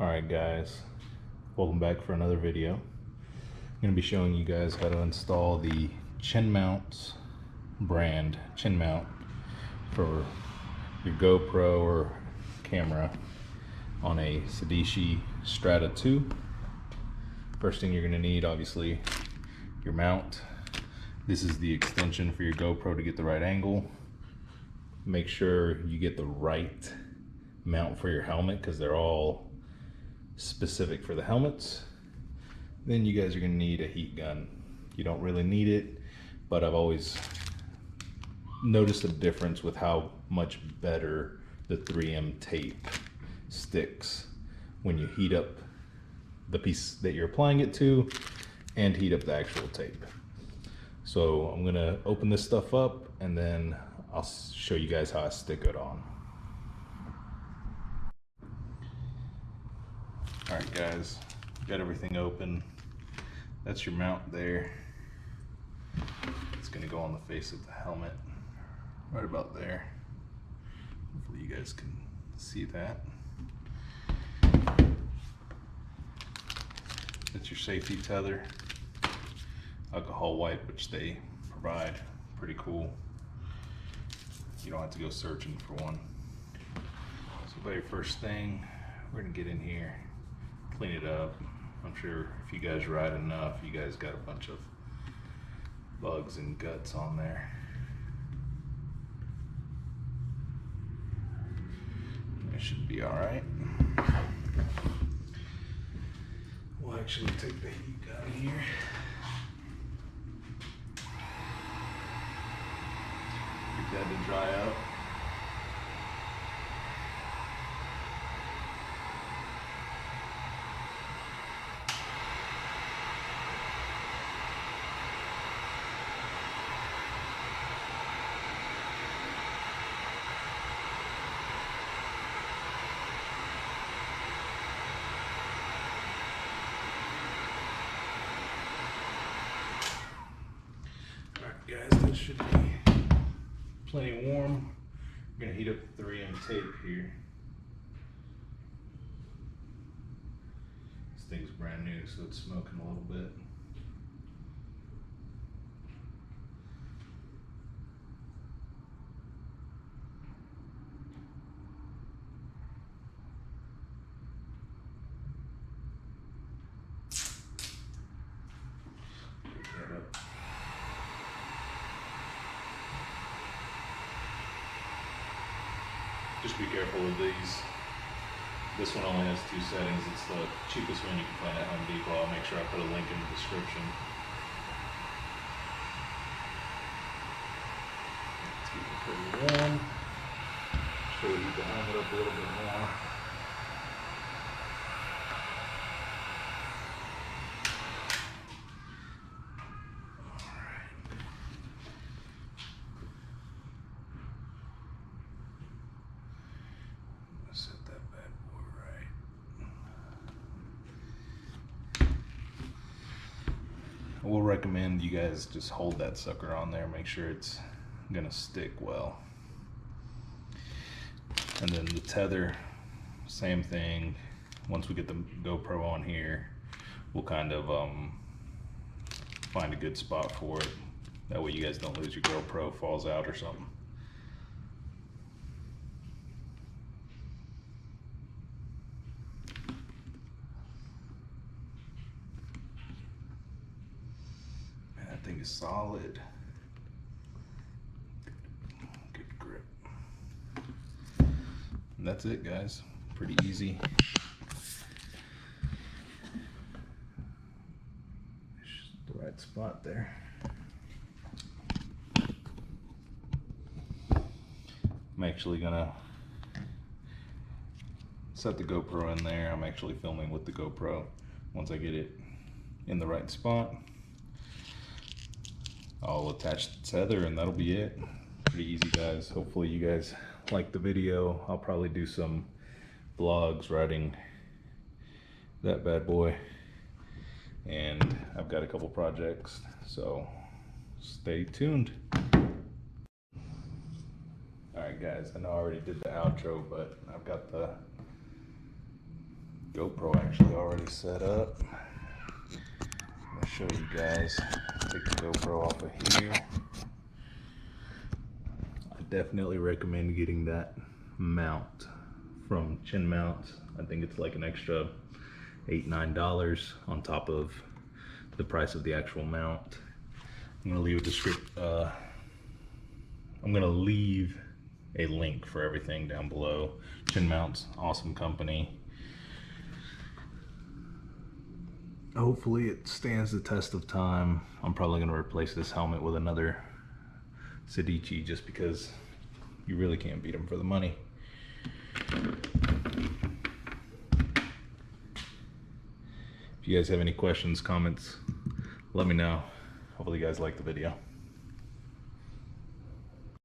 Alright guys, welcome back for another video. I'm going to be showing you guys how to install the chin mounts brand chin mount for your GoPro or camera on a Sedici Strada 2. First thing you're going to need, obviously, your mount. This is the extension for your GoPro to get the right angle. Make sure you get the right mount for your helmet because they're all specific for the helmets. Then you guys are going to need a heat gun. You don't really need it, but I've always noticed a difference with how much better the 3M tape sticks when you heat up the piece that you're applying it to and heat up the actual tape. So I'm going to open this stuff up and then I'll show you guys how I stick it on. Alright guys, got everything open. That's your mount there. It's going to go on the face of the helmet, right about there. Hopefully you guys can see that. That's your safety tether. Alcohol wipe, which they provide. Pretty cool. You don't have to go searching for one. So very first thing, we're going to get in here, clean it up. I'm sure if you guys ride enough, you guys got a bunch of bugs and guts on there. It should be alright. We'll actually take the heat gun here. Get that to dry up. Guys, that should be plenty warm. I'm gonna heat up the 3M tape here. This thing's brand new, so it's smoking a little bit. Pick that up. Just be careful with these. This one only has 2 settings. It's the cheapest one you can find at Home Depot. I'll make sure I put a link in the description. Let's keep it pretty warm. Show you the helmet up a little bit more. Set that bad boy right. I will recommend you guys just hold that sucker on there, make sure it's gonna stick well. And then the tether, same thing. Once we get the GoPro on here, we'll kind of find a good spot for it. That way you guys don't lose your GoPro, falls out or something. That thing is solid. Good grip. And that's it, guys. Pretty easy. Just the right spot there. I'm actually gonna set the GoPro in there. I'm actually filming with the GoPro. Once I get it in the right spot, I'll attach the tether and that'll be it. Pretty easy, guys. Hopefully you guys like the video. I'll probably do some vlogs riding that bad boy, and I've got a couple projects, so stay tuned. Alright guys, I know I already did the outro, but I've got the GoPro actually already set up. I'm gonna show you guys. Take the GoPro off of here. I definitely recommend getting that mount from Chin Mounts. I think it's like an extra $8-9 on top of the price of the actual mount. I'm gonna leave I'm gonna leave a link for everything down below. Chin Mounts, awesome company. Hopefully it stands the test of time. I'm probably gonna replace this helmet with another Sedici just because you really can't beat them for the money. If you guys have any questions, comments, let me know. Hopefully you guys like the video.